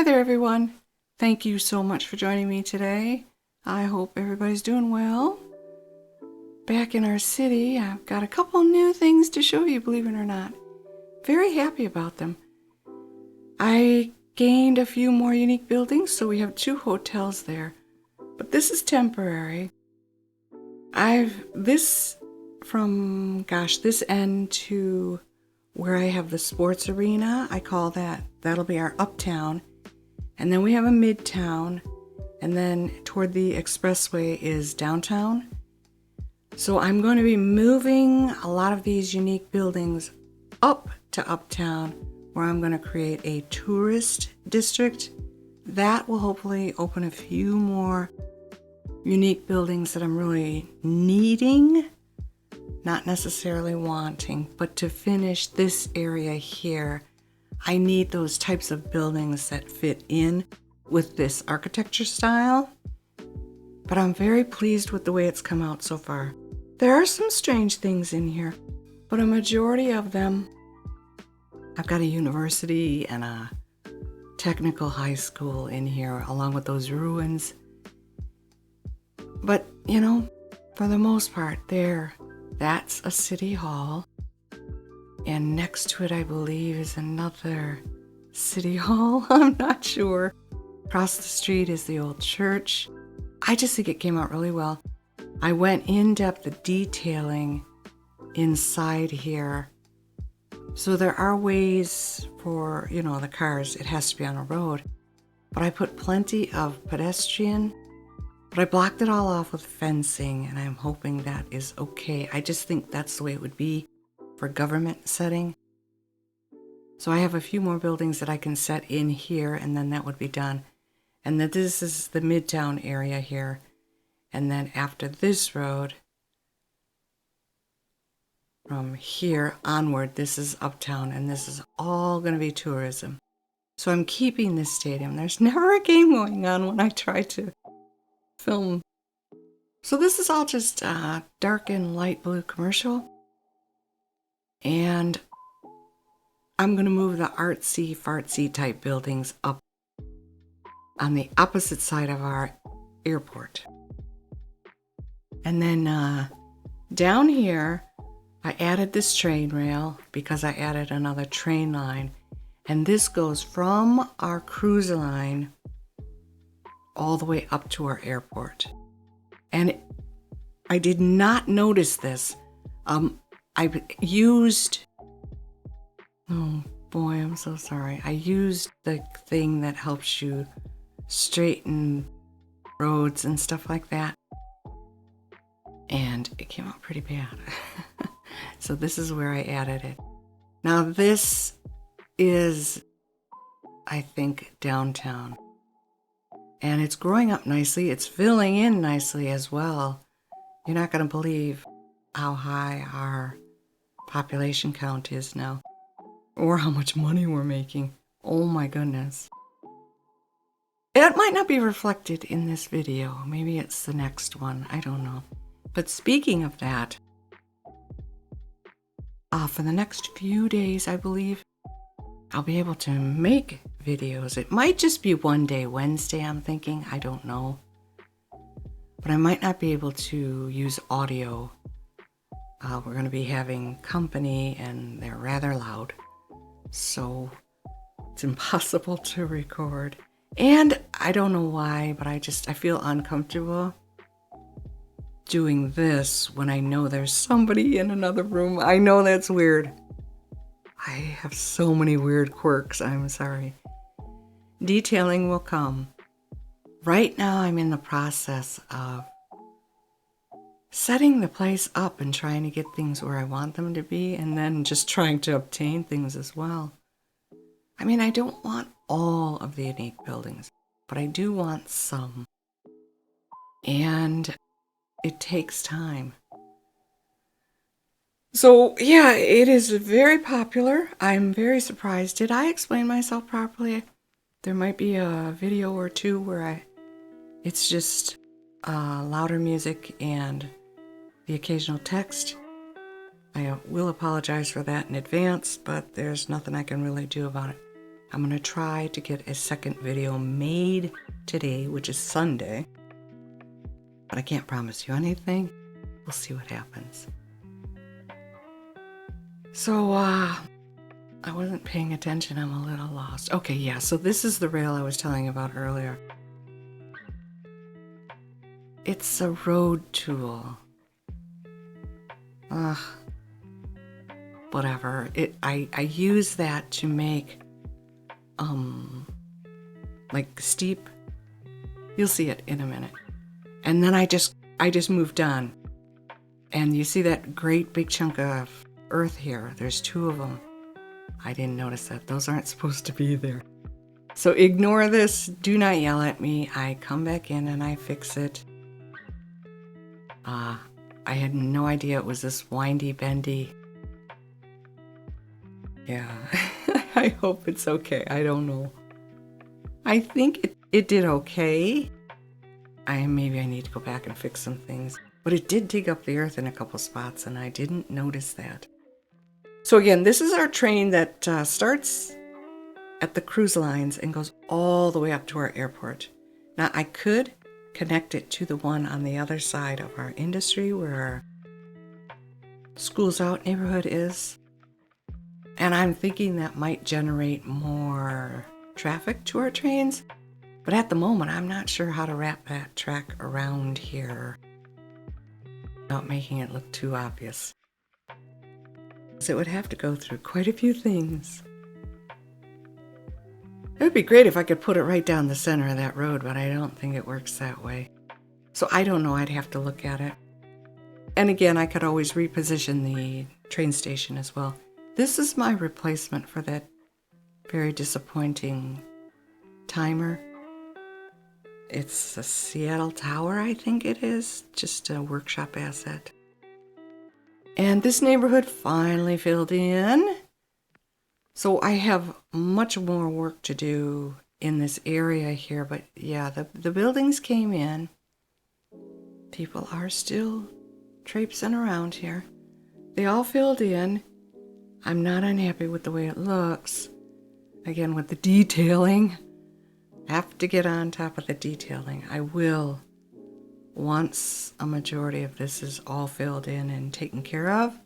Hi there, everyone. Thank you so much for joining me today. I hope everybody's doing well. Back in our city, I've got a couple new things to show you, believe it or not. Very happy about them. I gained a few more unique buildings, so we have 2 hotels there. But this is temporary. This end to where I have the sports arena, I call that'll be our uptown. And then we have a midtown, and then toward the expressway is downtown. So I'm going to be moving a lot of these unique buildings up to uptown, where I'm going to create a tourist district. That will hopefully open a few more unique buildings that I'm really needing, not necessarily wanting, but to finish this area here, I need those types of buildings that fit in with this architecture style. But I'm very pleased with the way it's come out so far. There are some strange things in here, but a majority of them, I've got a university and a technical high school in here, along with those ruins. But, for the most part, that's a city hall. And next to it, I believe, is another city hall. I'm not sure. Across the street is the old church. I just think it came out really well. I went in depth at detailing inside here. So there are ways for, the cars. It has to be on a road. But I put plenty of pedestrian. But I blocked it all off with fencing, and I'm hoping that is okay. I just think that's the way it would be for government setting. So I have a few more buildings that I can set in here, and then that would be done. And then this is the midtown area here. And then after this road, from here onward, this is uptown, and this is all going to be tourism. So I'm keeping this stadium. There's never a game going on when I try to film. So this is all just dark and light blue commercial. And I'm going to move the artsy-fartsy type buildings up on the opposite side of our airport. And then down here, I added this train rail because I added another train line. And this goes from our cruise line all the way up to our airport. And I did not notice this. I used, oh boy, I'm so sorry. I used the thing that helps you straighten roads and stuff like that. And it came out pretty bad. So this is where I added it. Now this is, I think, downtown. And it's growing up nicely. It's filling in nicely as well. You're not going to believe how high our population count is now, or how much money we're making. Oh my goodness. It might not be reflected in this video. Maybe it's the next one. I don't know. But speaking of that, for the next few days, I believe, I'll be able to make videos. It might just be one day, Wednesday, I'm thinking. I don't know. But I might not be able to use audio. We're going to be having company, and they're rather loud. So it's impossible to record. And I don't know why, but I feel uncomfortable doing this when I know there's somebody in another room. I know that's weird. I have so many weird quirks, I'm sorry. Detailing will come. Right now I'm in the process of setting the place up and trying to get things where I want them to be, and then just trying to obtain things as well. I mean, I don't want all of the unique buildings, but I do want some. And it takes time. So yeah, it is very popular. I'm very surprised. Did I explain myself properly? There might be a video or two where it's just louder music and the occasional text. I will apologize for that in advance, but there's nothing I can really do about it. I'm gonna try to get a second video made today, which is Sunday. But I can't promise you anything. We'll see what happens. So, I wasn't paying attention. I'm a little lost. Okay, yeah, so this is the rail I was telling you about earlier. It's a road tool. Whatever. I use that to make, like steep. You'll see it in a minute. And then I just moved on. And you see that great big chunk of earth here. There's 2 of them. I didn't notice that. Those aren't supposed to be there. So ignore this. Do not yell at me. I come back in and I fix it. I had no idea it was this windy, bendy. Yeah, I hope it's okay. I don't know. I think it did okay. Maybe I need to go back and fix some things. But it did dig up the earth in a couple spots, and I didn't notice that. So again, this is our train that starts at the cruise lines and goes all the way up to our airport. Now, I could connect it to the one on the other side of our industry where our schools out neighborhood is. And I'm thinking that might generate more traffic to our trains. But at the moment, I'm not sure how to wrap that track around here without making it look too obvious. So it would have to go through quite a few things. It would be great if I could put it right down the center of that road, but I don't think it works that way. So I don't know. I'd have to look at it. And again, I could always reposition the train station as well. This is my replacement for that very disappointing timer. It's a Seattle Tower, I think it is. Just a workshop asset. And this neighborhood finally filled in. So I have much more work to do in this area here. But yeah, the buildings came in. People are still traipsing around here. They all filled in. I'm not unhappy with the way it looks. Again, with the detailing. Have to get on top of the detailing. I will once a majority of this is all filled in and taken care of.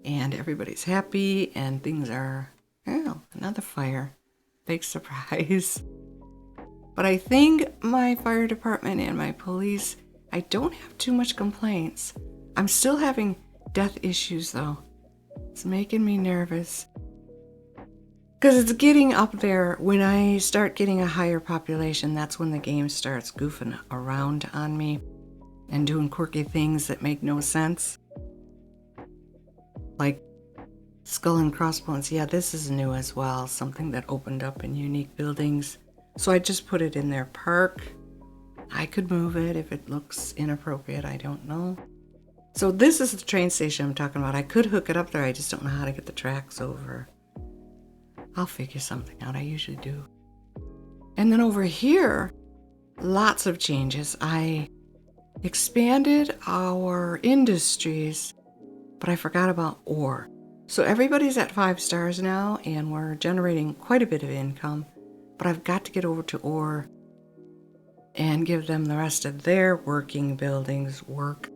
And everybody's happy and things are... Oh, another fire. Big surprise. But I think my fire department and my police, I don't have too much complaints. I'm still having death issues though. It's making me nervous. Because it's getting up there. When I start getting a higher population, that's when the game starts goofing around on me and doing quirky things that make no sense. Like skull and crossbones. Yeah, this is new as well. Something that opened up in unique buildings. So I just put it in their park. I could move it if it looks inappropriate. I don't know. So this is the train station I'm talking about. I could hook it up there. I just don't know how to get the tracks over. I'll figure something out. I usually do. And then over here, lots of changes. I expanded our industries, but I forgot about ore. So everybody's at 5 stars now, and we're generating quite a bit of income. But I've got to get over to ore and give them the rest of their work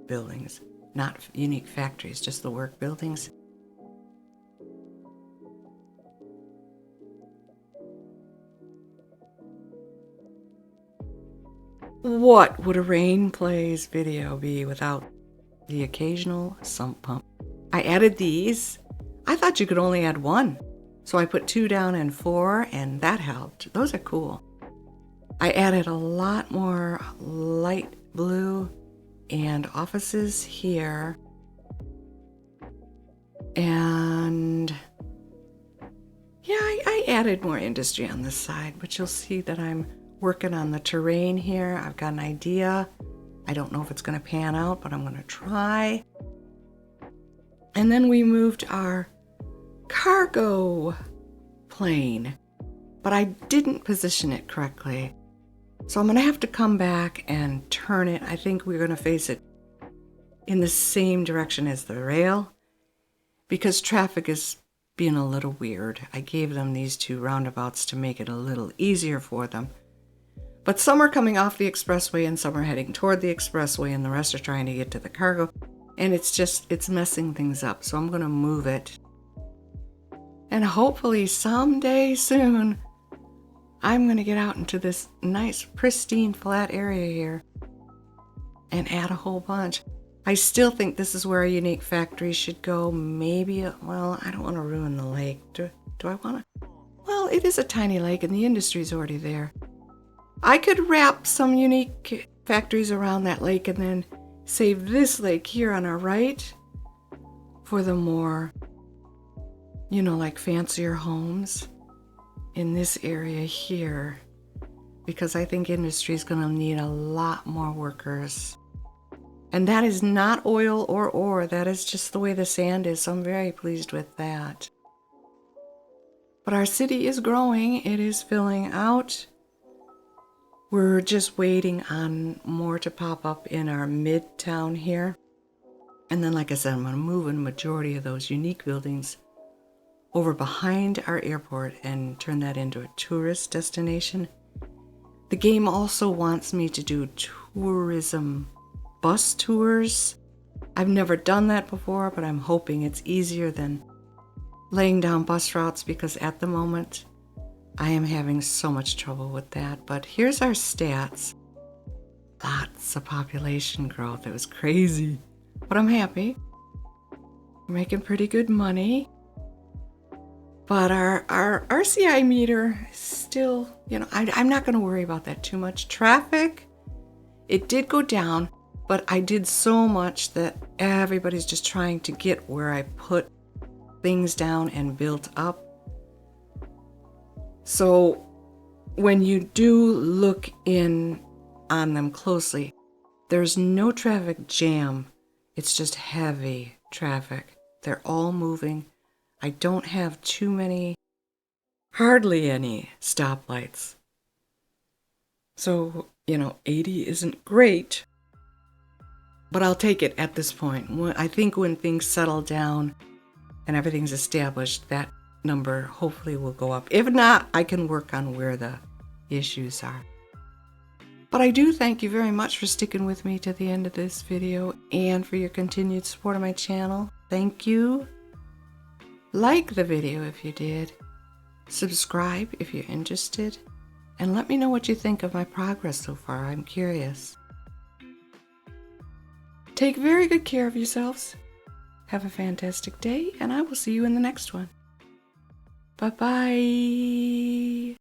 buildings, not unique factories, just the work buildings. What would a rain plays video be without the occasional sump pump? I added these. I thought you could only add 1. So I put 2 down and 4, and that helped. Those are cool. I added a lot more light blue and offices here. And yeah, I added more industry on this side, but you'll see that I'm working on the terrain here. I've got an idea. I don't know if it's going to pan out, but I'm going to try. And then we moved our cargo plane, but I didn't position it correctly. So I'm going to have to come back and turn it. I think we're going to face it in the same direction as the rail because traffic is being a little weird. I gave them these two roundabouts to make it a little easier for them. But some are coming off the expressway and some are heading toward the expressway and the rest are trying to get to the cargo. And it's messing things up. So I'm going to move it. And hopefully someday soon, I'm going to get out into this nice, pristine, flat area here and add a whole bunch. I still think this is where a unique factory should go. Maybe, well, I don't want to ruin the lake. Do I want to? Well, it is a tiny lake and the industry's already there. I could wrap some unique factories around that lake and then save this lake here on our right for the more, like fancier homes in this area here, because I think industry is going to need a lot more workers. And that is not oil or ore. That is just the way the sand is. So I'm very pleased with that. But our city is growing. It is filling out. We're just waiting on more to pop up in our midtown here. And then, like I said, I'm going to move a majority of those unique buildings over behind our airport and turn that into a tourist destination. The game also wants me to do tourism bus tours. I've never done that before, but I'm hoping it's easier than laying down bus routes because at the moment I am having so much trouble with that. But here's our stats. Lots of population growth. It was crazy, but I'm happy. We're making pretty good money. But our RCI meter is still, I'm not going to worry about that too much. Traffic, it did go down, but I did so much that everybody's just trying to get where I put things down and built up. So when you do look in on them closely, there's no traffic jam. It's just heavy traffic. They're all moving. I don't have hardly any stoplights. So, 80 isn't great, but I'll take it at this point. I think when things settle down and everything's established, that number hopefully will go up. If not, I can work on where the issues are. But I do thank you very much for sticking with me to the end of this video and for your continued support of my channel. Thank you. Like the video if you did. Subscribe if you're interested. And let me know what you think of my progress so far. I'm curious. Take very good care of yourselves. Have a fantastic day, and I will see you in the next one. Bye-bye.